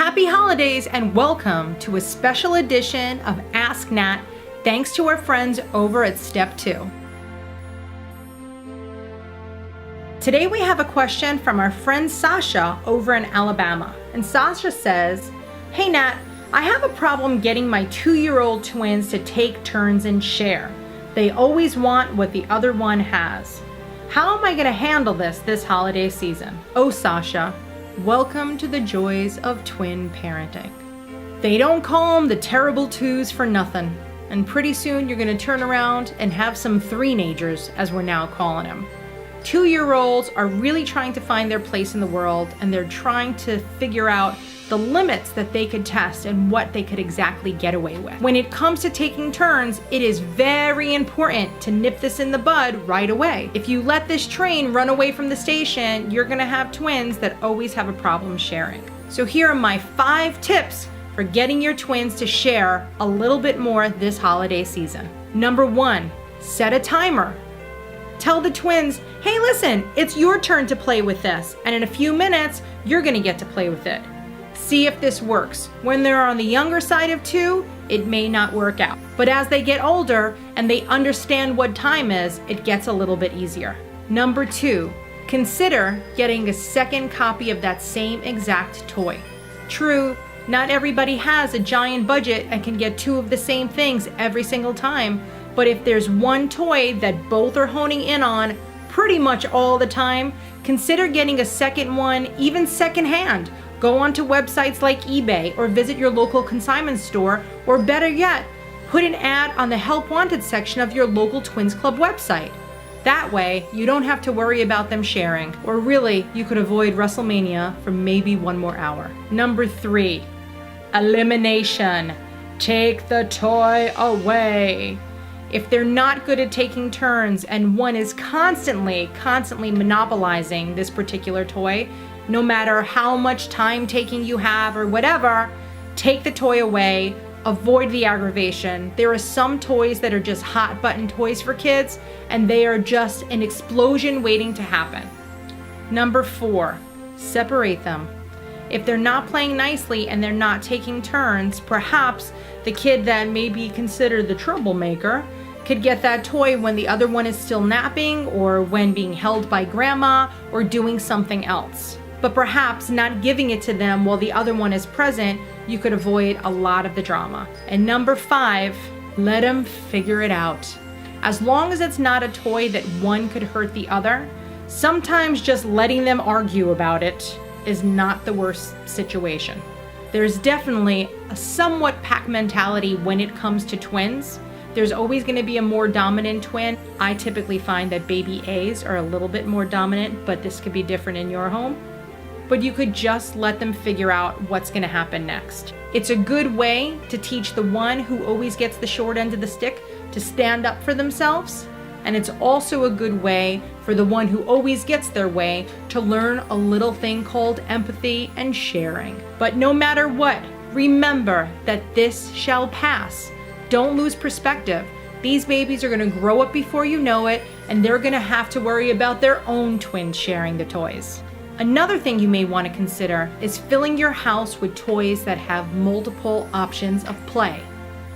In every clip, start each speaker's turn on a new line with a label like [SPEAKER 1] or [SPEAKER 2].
[SPEAKER 1] Happy holidays and welcome to a special edition of Ask Nat, thanks to our friends over at Step2. Today we have a question from our friend Sasha over in Alabama. And Sasha says, "Hey Nat, I have a problem getting my 2-year-old twins to take turns and share. They always want what the other one has. How am I going to handle this holiday season?" Oh Sasha, welcome to the joys of twin parenting. They don't call them the terrible twos for nothing. And pretty soon you're going to turn around and have some three-nagers, as we're now calling them. 2-year-olds are really trying to find their place in the world, and they're trying to figure out the limits that they could test and what they could exactly get away with. When it comes to taking turns, it is very important to nip this in the bud right away. If you let this train run away from the station, you're gonna have twins that always have a problem sharing. So here are my 5 tips for getting your twins to share a little bit more this holiday season. Number 1, set a timer. Tell the twins, hey listen, it's your turn to play with this, and in a few minutes, you're gonna get to play with it. See if this works. When they're on the younger side of 2, it may not work out. But as they get older and they understand what time is, it gets a little bit easier. Number 2, consider getting a second copy of that same exact toy. True, not everybody has a giant budget and can get 2 of the same things every single time, but if there's one toy that both are honing in on pretty much all the time, consider getting a second one, even secondhand. Go onto websites like eBay or visit your local consignment store, or better yet, put an ad on the Help Wanted section of your local Twins Club website. That way, you don't have to worry about them sharing, or really, you could avoid WrestleMania for maybe 1 more hour. Number 3, elimination. Take the toy away. If they're not good at taking turns and one is constantly monopolizing this particular toy, no matter how much time taking you have or whatever, take the toy away, avoid the aggravation. There are some toys that are just hot button toys for kids, and they are just an explosion waiting to happen. Number 4, separate them. If they're not playing nicely and they're not taking turns, perhaps the kid that may be considered the troublemaker could get that toy when the other one is still napping, or when being held by grandma, or doing something else. But perhaps not giving it to them while the other one is present, you could avoid a lot of the drama. And number 5, let them figure it out. As long as it's not a toy that one could hurt the other, sometimes just letting them argue about it is not the worst situation. There's definitely a somewhat pack mentality when it comes to twins. There's always going to be a more dominant twin. I typically find that baby A's are a little bit more dominant, but this could be different in your home. But you could just let them figure out what's going to happen next. It's a good way to teach the one who always gets the short end of the stick to stand up for themselves. And it's also a good way for the one who always gets their way to learn a little thing called empathy and sharing. But no matter what, remember that this shall pass. Don't lose perspective. These babies are going to grow up before you know it, and they're going to have to worry about their own twins sharing the toys. Another thing you may want to consider is filling your house with toys that have multiple options of play.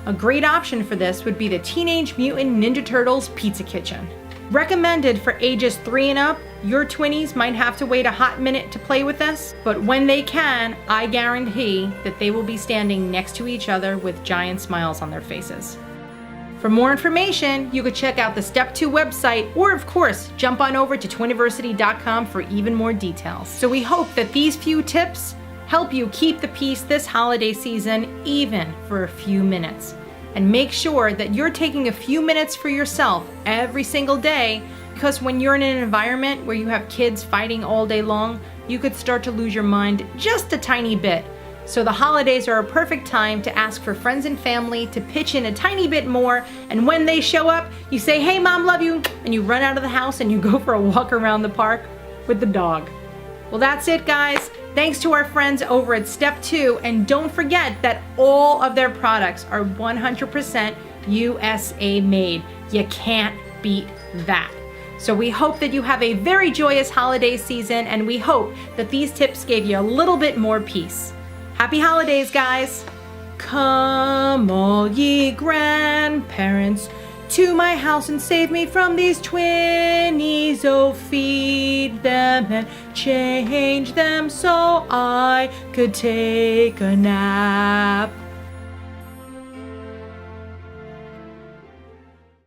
[SPEAKER 1] A great option for this would be the Teenage Mutant Ninja Turtles Pizza Kitchen. Recommended for ages 3 and up, your twinnies might have to wait a hot minute to play with this, but when they can, I guarantee that they will be standing next to each other with giant smiles on their faces. For more information, you could check out the Step2 website, or of course, jump on over to Twiniversity.com for even more details. So we hope that these few tips help you keep the peace this holiday season, even for a few minutes. And make sure that you're taking a few minutes for yourself every single day, because when you're in an environment where you have kids fighting all day long, you could start to lose your mind just a tiny bit. So the holidays are a perfect time to ask for friends and family to pitch in a tiny bit more, and when they show up, you say, "Hey mom, love you," and you run out of the house and you go for a walk around the park with the dog. Well, that's it guys. Thanks to our friends over at Step2, and don't forget that all of their products are 100% USA made. You can't beat that. So we hope that you have a very joyous holiday season, and we hope that these tips gave you a little bit more peace. Happy holidays, guys. Come all ye grandparents to my house and save me from these twinnies. Oh, feed them and change them so I could take a nap.